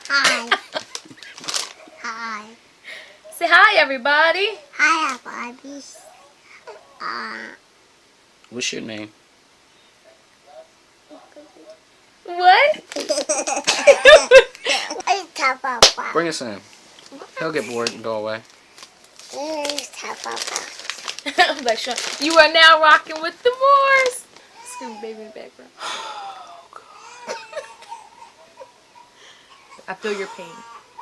Hi. Hi. Say hi, everybody. Hi, Barbies. What's your name? What? Bring us in. He'll get bored and go away. I'm like, Sean, you are now rocking with the Moors. Scream baby in the background. I feel your pain.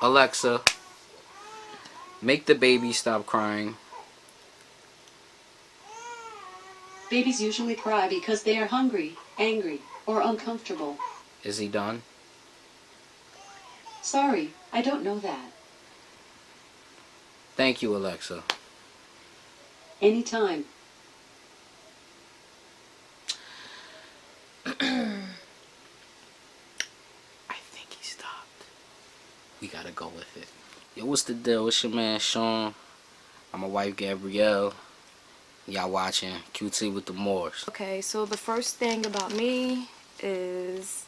Alexa, make the baby stop crying. Babies usually cry because they are hungry, angry, or uncomfortable. Is he done? Sorry, I don't know that. Thank you, Alexa. Anytime. I think he stopped. We gotta go with it. Yo, what's the deal? It's your man Sean. I'm my wife Gabrielle. Y'all watching QT with the Moors. Okay, so the first thing about me is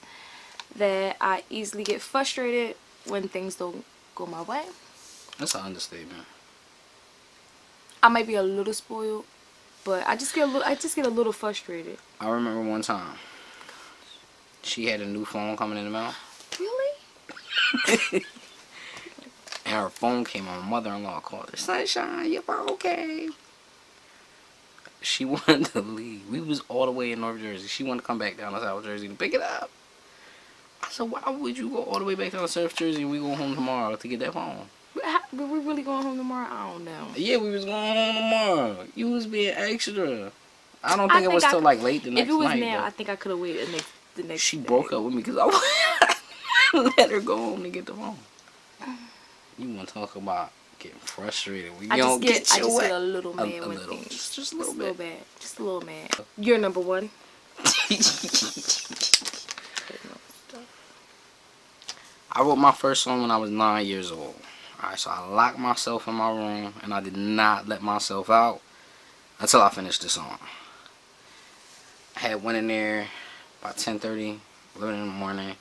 that I easily get frustrated when things don't go my way. That's an understatement. I might be a little spoiled, but I just get a little frustrated. I remember one time she had a new phone coming in the mail. Really? And her phone came on. My mother-in-law called her. Sunshine, your phone okay? She wanted to leave. We was all the way in North Jersey. She wanted to come back down to South Jersey to pick it up. I said, why would you go all the way back down to South Jersey and we go home tomorrow to get that phone? Were we really going home tomorrow? I don't know. Yeah, we was going home tomorrow. You was being extra. I don't think it was till like late the next night. If it was night, now, though. I think I could have waited the next She day. broke up with me because I let her go home to get the phone. You want to talk about getting frustrated? I just get a little mad a when little, things. just a little bit. Just a little mad. You're number one. I wrote my first song when I was 9 years old. Alright, so I locked myself in my room and I did not let myself out until I finished the song. I had went in there about 10:30, 11 in the morning.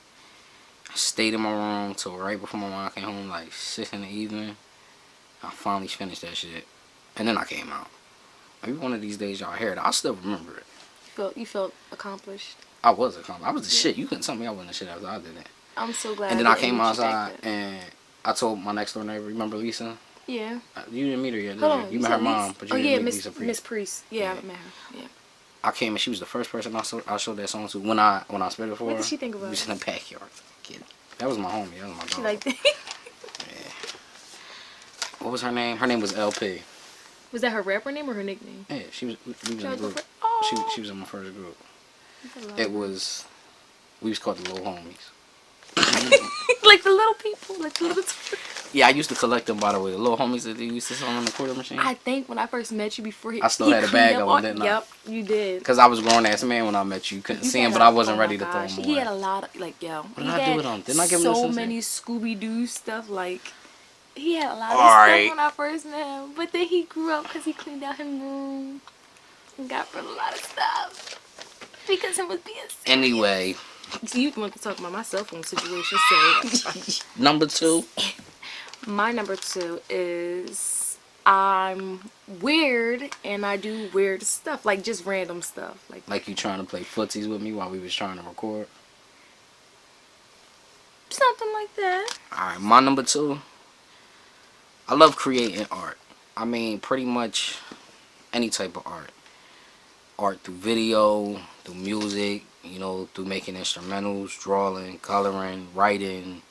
I stayed in my room till right before my mom came home, like 6 in the evening. I finally finished that shit. And then I came out. Maybe one of these days y'all hear it. I'll still remember it. You felt accomplished. I was accomplished. I was the shit. You couldn't tell me I wasn't the shit after I did it. I'm so glad. And then I came outside and I told my next door neighbor, remember Lisa? Yeah. You didn't meet her yet, did Hold you? on, You met her mom, but you didn't meet Lisa Priest. Miss Priest. Yeah, I met her. Yeah. I came and she was the first person I showed that song to when I spit it for her. What did she think about it? We was in the backyard. Kid. That was my homie. That was my dog. She liked it. Yeah. What was her name? Her name was LP. Was that her rapper name or her nickname? Yeah, we was in the group. Oh. She was in my first group. It was, we was called the Little Homies. Like the little people, like the little. Yeah, I used to collect them, by the way. The Little Homies that they used to sell on the quarter machine. I think when I first met you before I still had a bag of them, didn't I? Yep, you did. Because I was a grown-ass man when I met you. Couldn't see him, but I wasn't ready to throw him away. He had a lot of, like, yo. What did I do with him? Didn't I give him so many Scooby-Doo stuff, like, he had a lot of Alright. stuff when I first met him. But then he grew up because he cleaned out his room and got rid of a lot of stuff. Because him was being serious. Anyway. So you want to talk about my cell phone situation, so. Number 2. My number 2 is I'm weird and I do weird stuff, like just random stuff. Like you trying to play footsies with me while we was trying to record? Something like that. Alright, my number 2. I love creating art. I mean, pretty much any type of art. Art through video, through music, you know, through making instrumentals, drawing, coloring, writing,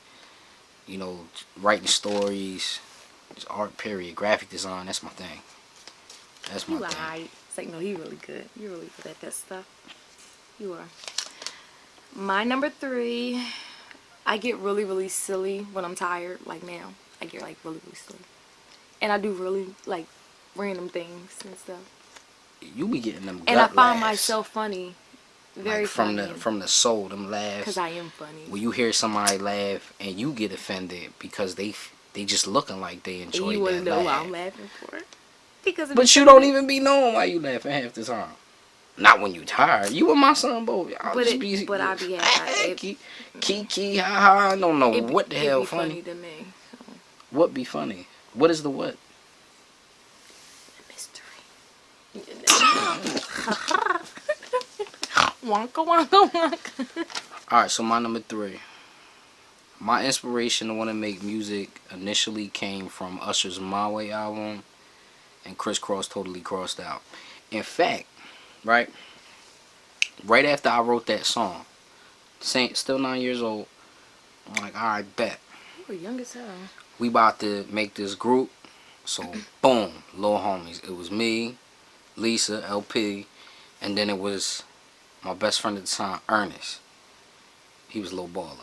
you know, writing stories. Just art, period. Graphic design, that's my thing. That's my thing. Right. It's like, no, he really good. You're really good at that stuff. You are. My number 3, I get really, really silly when I'm tired. Like now, I get like really, really silly. And I do really like random things and stuff. You be getting them gut and I find laughs. myself funny. Very like funny. from the soul, them laughs. Because I am funny. When you hear somebody laugh and you get offended because they just looking like they enjoy and you that know laugh. why I'm laughing for it. Because but you don't even be knowing why you laughing half the time. Not when you tired. You and my son both. Y'all But just be. but I be happy. Kiki, ha ha. I don't know what the It'd hell be funny. to me. So. What be funny? What is the what? Mystery. Wonka wonka wonka. Alright, so my number 3. My inspiration to want to make music initially came from Usher's My Way album and Criss Cross Totally Crossed Out. In fact, right after I wrote that song, still 9 years old, I'm like, alright, bet. You were young as hell. We about to make this group. So, boom, little homies. It was me, Lisa, LP, and then it was my best friend at the time, Ernest. He was Lil Baller.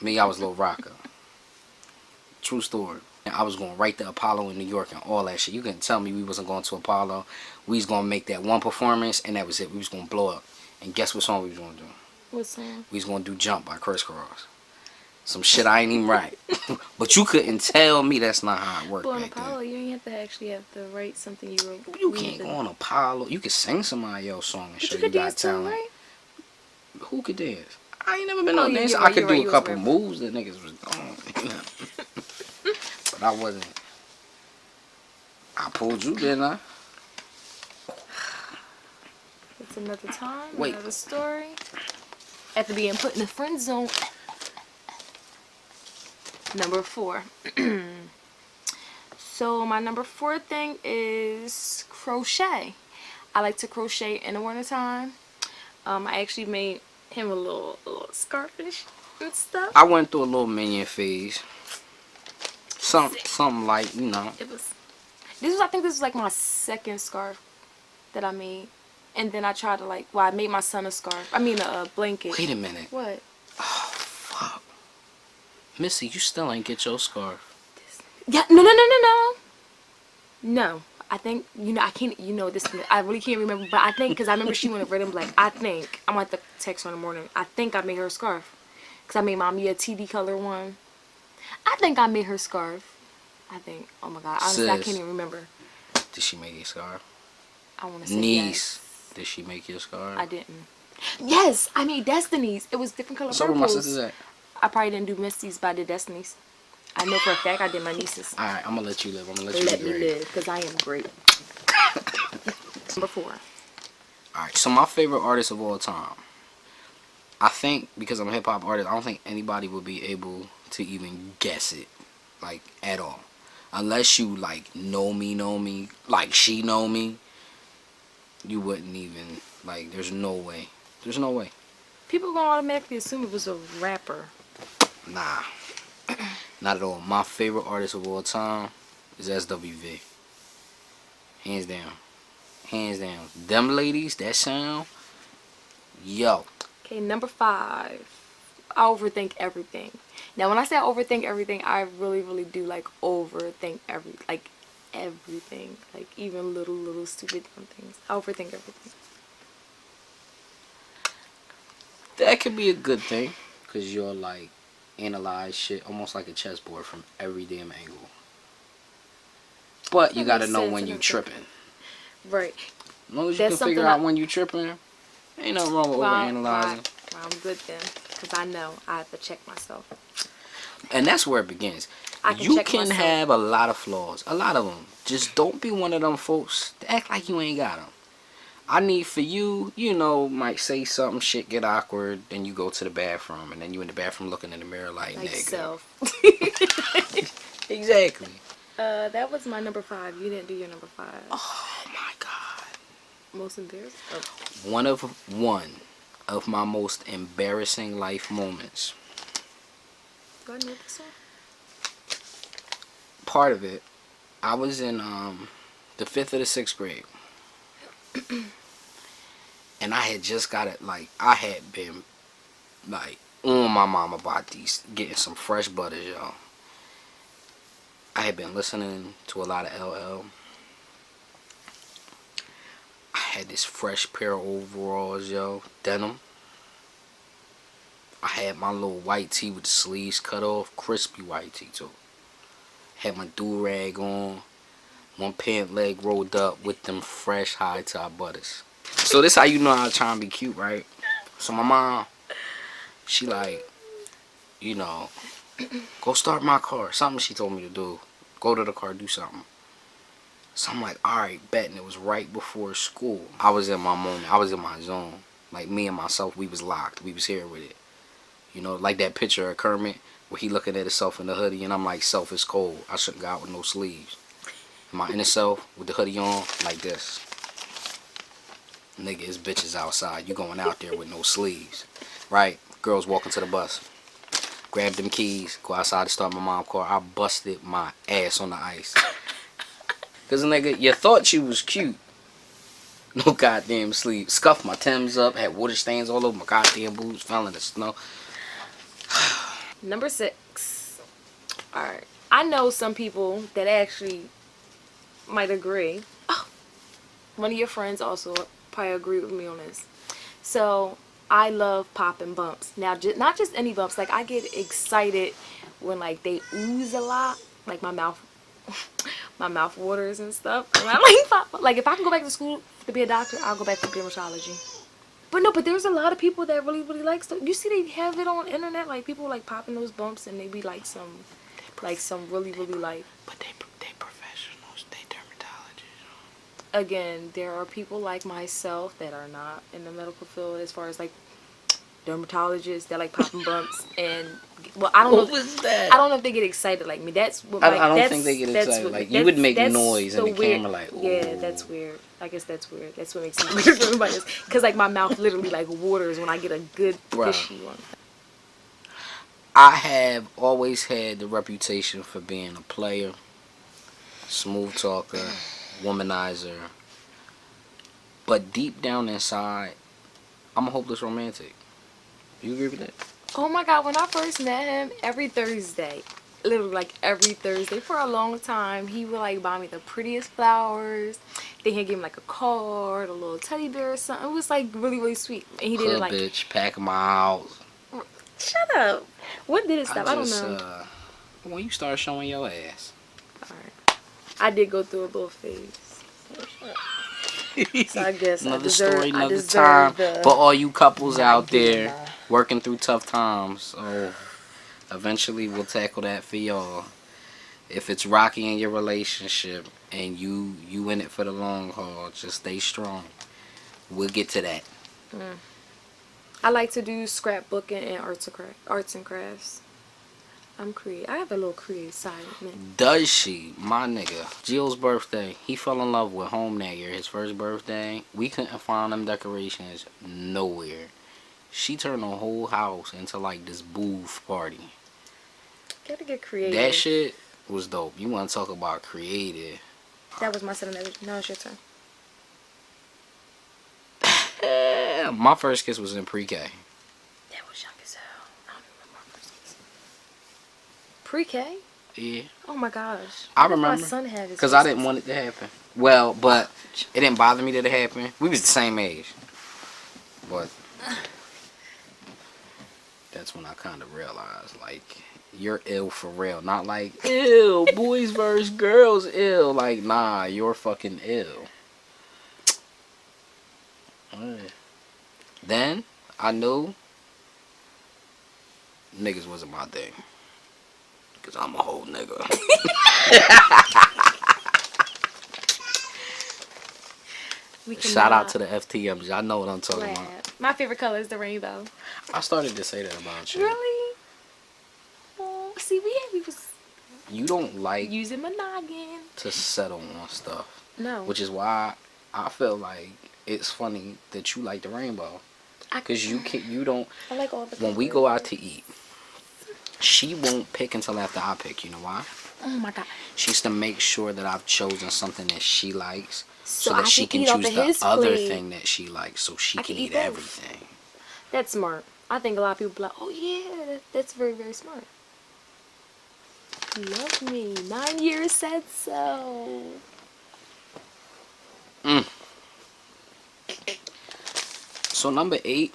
Me, I was Lil Rocker. True story. I was going right to Apollo in New York and all that shit. You couldn't tell me we wasn't going to Apollo. We was going to make that one performance, and that was it. We was going to blow up. And guess what song we was going to do? What song? We was going to do Jump by Criss Cross. Some shit I ain't even write. But you couldn't tell me that's not how it worked. But on back Apollo, then. you ain't have to actually have to write something you wrote. You can't go on Apollo. You can sing somebody else's song and But show you you could got dance too, talent. right? Who could dance? I ain't never been Oh, on yeah, dance. you're I right, could you're right, do you a was couple right. moves that niggas was doing. But I wasn't. I pulled you, didn't I? It's another time, Wait. another story. After being put in the friend zone. Number 4. So my number 4 thing is crochet. I like to crochet in the wintertime. I actually made him a little scarf and stuff. I went through a little minion phase. Something like, you know. I think this was like my second scarf that I made. And then I tried to I made my son a scarf. I mean a blanket. Wait a minute. What? Oh, fuck. Missy, you still ain't get your scarf. Yeah, no. No. I think, I can't, this, I really can't remember, but I think, because I remember she went to red and black. I think, I'm going to have to text her in the morning. I think I made her a scarf. Because I made mommy a TD color one. I think I made her scarf. I think. Oh my God. Honestly, I Sis, can't even remember. Did she make you a scarf? I want to say Niece, yes. did she make you a scarf? I didn't. Yes, I made Destiny's. It was different color So where purples. my sisters at? I probably didn't do Misty's, but I did Destiny's. I know for a fact I did my niece's. Alright, I'm gonna let you live. I'm gonna let you Let be me great. live, because I am great. Number 4. Alright, so my favorite artist of all time. I think, because I'm a hip hop artist, I don't think anybody would be able to even guess it. Like, at all. Unless you, like, know me, like she know me, you wouldn't even, like, there's no way. There's no way. People gonna automatically assume it was a rapper. Nah. Not at all. My favorite artist of all time is SWV. Hands down. Hands down. Them ladies, that sound, yo. Okay, number 5. I overthink everything. Now, when I say I overthink everything, I really, really do overthink everything. Like even little stupid dumb things. I overthink everything. That could be a good thing, because you'll, like, analyze shit almost like a chessboard from every damn angle. But you That gotta makes know sense when and you everything. tripping. Right. As long as you That's can figure something out when you tripping, ain't nothing wrong with overanalyzing. Right. I'm good then. Because I know I have to check myself. And that's where it begins. I can You check can myself. have a lot of flaws. A lot of them. Just don't be one of them folks to act like you ain't got them. I need for you, might say something, shit get awkward, then you go to the bathroom, and then you in the bathroom looking in the mirror like nigga. Self. Exactly. That was my number 5. You didn't do your number 5. Oh my God. Most embarrassing. Oh. One of my most embarrassing life moments. Do I know this one? Part of it, I was in the 5th or the 6th grade. And I had just got it, I had been, on my mom about getting some fresh butters, y'all. I had been listening to a lot of LL. I had this fresh pair of overalls, yo, denim. I had my little white tee with the sleeves cut off, crispy white tee too. Had my do-rag on, one pant leg rolled up with them fresh high top butters. So this how you know I trying to be cute, right? So my mom, she like, you know, go start my car. Something she told me to do. Go to the car, do something. So I'm like, alright, bet. And it was right before school. I was in my moment. I was in my zone. Like me and myself, we was locked. We was here with it. You know, like that picture of Kermit where he looking at himself in the hoodie and I'm like, self is cold. I shouldn't go out with no sleeves. My inner self with the hoodie on like this. Nigga, it's bitches outside. You going out there with no sleeves. Right? Girls walking to the bus. Grab them keys. Go outside to start my mom's car. I busted my ass on the ice. Cause nigga, you thought you was cute. No goddamn sleep. Scuffed my Timbs up. Had water stains all over my goddamn boots. Fell in the snow. Number 6. Alright. I know some people that actually might agree. Oh, one of your friends also probably agree with me on this. So, I love popping bumps. Now, not just any bumps. Like, I get excited when, like, they ooze a lot. Like, my mouth waters and stuff. And I like pop. Like, if I can go back to school to be a doctor, I'll go back to dermatology. But there's a lot of people that really, really like stuff. You see they have it on internet, like people like popping those bumps and they be like some really, really like. But they professionals. They dermatologists. Again, there are people like myself that are not in the medical field as far as like dermatologists that like popping bumps and well, I don't know. What was that? I don't know if they get excited like me. That's what I don't think they get excited. What, like you would make that's noise in the weird. camera, like ooh. Yeah, that's weird. I guess that's weird. That's what makes it weird for everybody else. Cause like my mouth literally like waters when I get a good fishy one. I have always had the reputation for being a player, smooth talker, womanizer. But deep down inside, I'm a hopeless romantic. You agree with that? Oh my God, when I first met him, every Thursday, literally like every Thursday for a long time, he would like buy me the prettiest flowers. Then he'd give me like a card, a little teddy bear or something. It was like really, really sweet. And he did it like, bitch, pack my house. shut up. When did it stop? I don't know. When you start showing your ass. Alright. I did go through a little phase. So I guess Another story, another time. For all you couples out there working through tough times, eventually we'll tackle that for y'all. If it's rocky in your relationship and you in it for the long haul, just stay strong. We'll get to that. I like to do scrapbooking and arts and crafts. I'm creative. I have a little creative side, man. Does she? My nigga. Jill's birthday. He fell in love with home that year. His first birthday. We couldn't find them decorations nowhere. She turned the whole house into like this booth party. Gotta get creative. That shit was dope. You want to talk about creative? That was my 7. Now it's your turn. My first kiss was in pre-K. That was young as hell. I don't even remember my first kiss. Pre-K? Yeah. Oh my gosh. I What if remember. my son had his Because first I didn't want it to happen. Well, but it didn't bother me that it happened. We was the same age. But that's when I kind of realized, like, you're ill for real. Not like, ill, boys versus girls ill. Like, nah, you're fucking ill. Then, I knew niggas wasn't my thing. Because I'm a whole nigga. Shout out to the FTMs. Y'all know what I'm talking about. My favorite color is the rainbow. I started to say that about you. Really? Oh, see, we was You don't like using my noggin to settle on stuff. No. Which is why I feel like it's funny that you like the rainbow. Because you don't. I like all the When we go out to eat, she won't pick until after I pick. You know why? Oh my God. She's to make sure that I've chosen something that she likes, so I that she can eat off choose of the his other plate. thing that she likes, so she can eat both. everything. That's smart. I think a lot of people be like, oh yeah, that's very, very smart. Love me. 9 years said so. So number 8,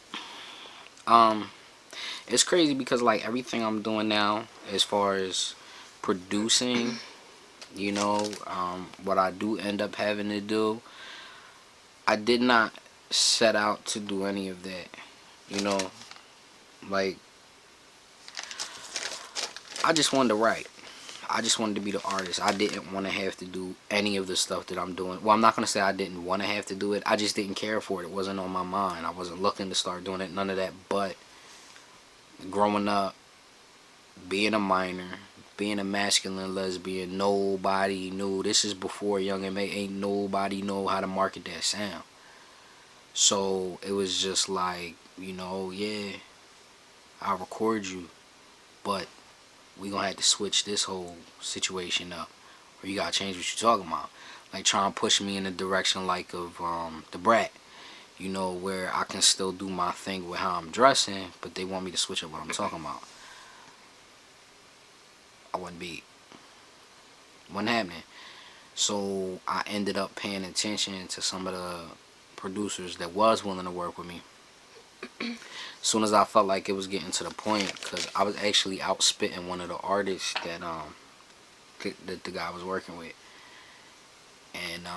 it's crazy because like everything I'm doing now as far as producing, what I do end up having to do, I did not set out to do any of that. You know, like, I just wanted to write. I just wanted to be the artist. I didn't want to have to do any of the stuff that I'm doing. Well, I'm not going to say I didn't want to have to do it. I just didn't care for it. It wasn't on my mind. I wasn't looking to start doing it. None of that. But growing up, being a minor, being a masculine lesbian, nobody knew. This is before Young M.A. Ain't nobody know how to market that sound. So it was just like, you know, yeah, I'll record you, but we gonna have to switch this whole situation up, or you gotta change what you're talking about. Like trying to push me in the direction like of the Brat, you know, where I can still do my thing with how I'm dressing, but they want me to switch up what I'm talking about. I wasn't beat. Wasn't happening. So I ended up paying attention to some of the producers that was willing to work with me. As soon as I felt like it was getting to the point, because I was actually out spitting one of the artists that that the guy was working with, and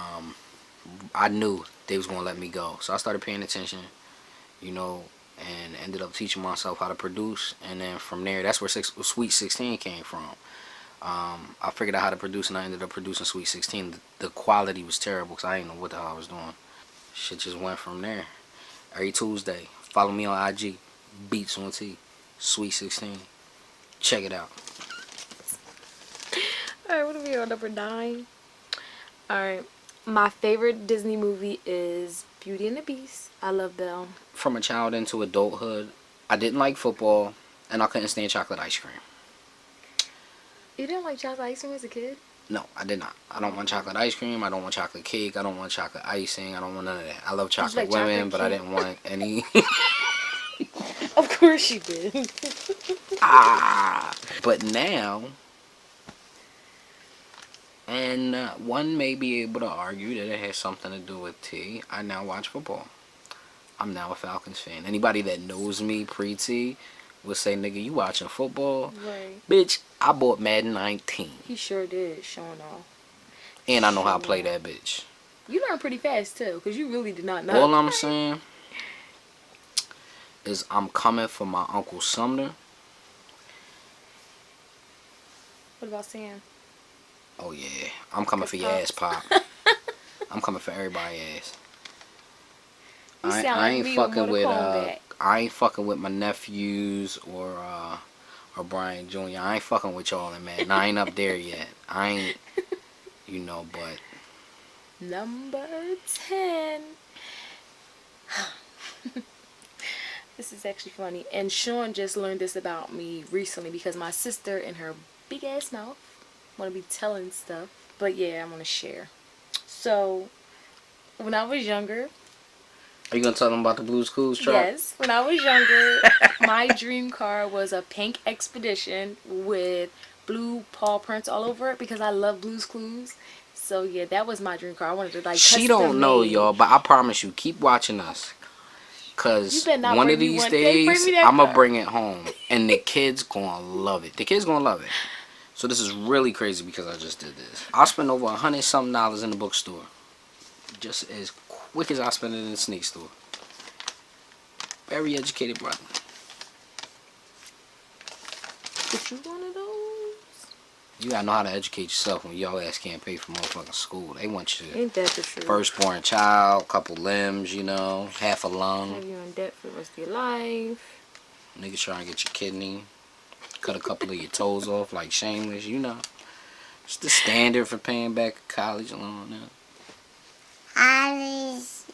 I knew they was gonna let me go. So I started paying attention, you know, and ended up teaching myself how to produce. And then from there, that's where Sweet 16 came from. I figured out how to produce, and I ended up producing Sweet 16. The quality was terrible because I didn't know what the hell I was doing. Shit just went from there. Every Tuesday, follow me on IG, Beats on T, Sweet 16. Check it out. Alright, what are we on, number 9? Alright, my favorite Disney movie is Beauty and the Beast. I love Belle. From a child into adulthood, I didn't like football, and I couldn't stand chocolate ice cream. You didn't like chocolate ice cream as a kid? No, I did not. I don't want chocolate ice cream. I don't want chocolate cake. I don't want chocolate icing. I don't want none of that. I love chocolate like women, chocolate but I cake? didn't want any. Of course you did. But now, and one may be able to argue that it has something to do with T. I now watch football. I'm now a Falcons fan. Anybody that knows me pre-T would say, nigga, you watching football? Right. Bitch, I bought Madden 19. He sure did, showing off. And I know how to play that bitch. You learned pretty fast, too, because you really did not know. All I'm saying is I'm coming for my Uncle Sumner. What about Sam? Oh, yeah. I'm coming for your ass, Pop. I'm coming for everybody's ass. You sound I like ain't me fucking with Mortal Kombat. I ain't fucking with my nephews or Brian Jr. I ain't fucking with y'all in Madden. I ain't up there yet. I ain't, you know, but Number 10. This is actually funny. And Sean just learned this about me recently because my sister in her big ass mouth want to be telling stuff. But yeah, I'm going to share. So, when I was younger, are you gonna tell them about the Blue's Clues truck? yes, when I was younger, my dream car was a pink Expedition with blue paw prints all over it because I love Blue's Clues. So yeah, that was my dream car. I wanted to like. She don't know, made. y'all, but I promise you, keep watching us. Cause You better not one bring of me these one day. Bring days, me that I'm gonna car. bring it home, and the kids gonna love it. The kids gonna love it. So this is really crazy because I just did this. I spent over $100-something in the bookstore, just as quick as I spent it in the sneak store. Very educated brother. But you one of those? You gotta know how to educate yourself when y'all ass can't pay for motherfucking school. They want you Ain't that the truth? firstborn child, couple limbs, you know, half a lung. Have you in debt for the rest of your life? Niggas trying to get your kidney, cut a couple of your toes off like Shameless, you know. It's the standard for paying back a college loan now. Alice.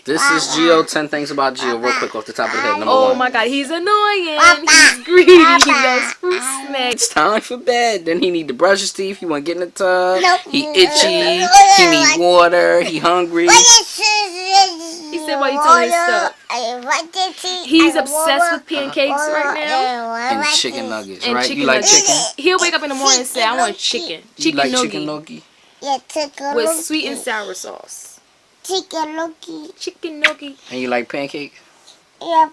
This is Geo, 10 things about Geo, real quick off the top of the head. Number Oh one. my god, he's annoying. Papa. He's greedy. He Papa. loves fruit snacks. It's time for bed. Then he need to brush his teeth. He want to get in the tub. Nope. He itchy. He need water. He hungry. He said while you telling his stuff. He's obsessed with pancakes right now. And chicken nuggets, And right? chicken You like nuggets. chicken? He'll wake up in the morning and say, I want chicken. You Chicken like nugget chicken nugget? Yeah, chicken with nugget. sweet and sour sauce. Chicken nugget. Chicken nugget. And you like pancakes? Yeah,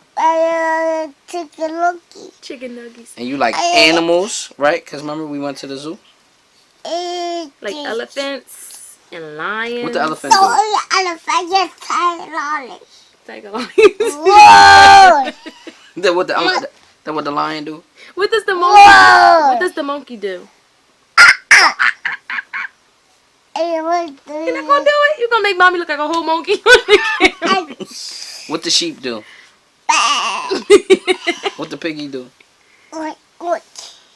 chicken nugget. Chicken nuggets. And you like animals, right? Because remember we went to the zoo? Like elephants. and lions. What the elephant So do? the elephant just tied on it. Take a lion. Whoa! That what the lion do? What does the monkey? Whoa! What does the monkey do? It was You're not gonna do it. You're gonna make mommy look like a whole monkey. What the sheep do? What the piggy do?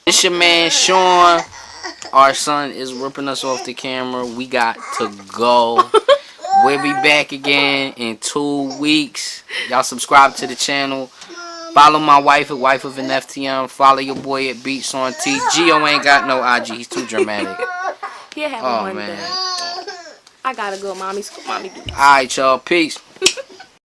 It's your man Sean. Our son is ripping us off the camera. We got to go. We'll be back again in 2 weeks. Y'all subscribe to the channel. Follow my wife at Wife of an FTM. Follow your boy at Beats on T. Gio ain't got no IG. He's too dramatic. He'll have Oh, one man. day. I gotta go, mommy. Mommy. Alright, y'all. Peace.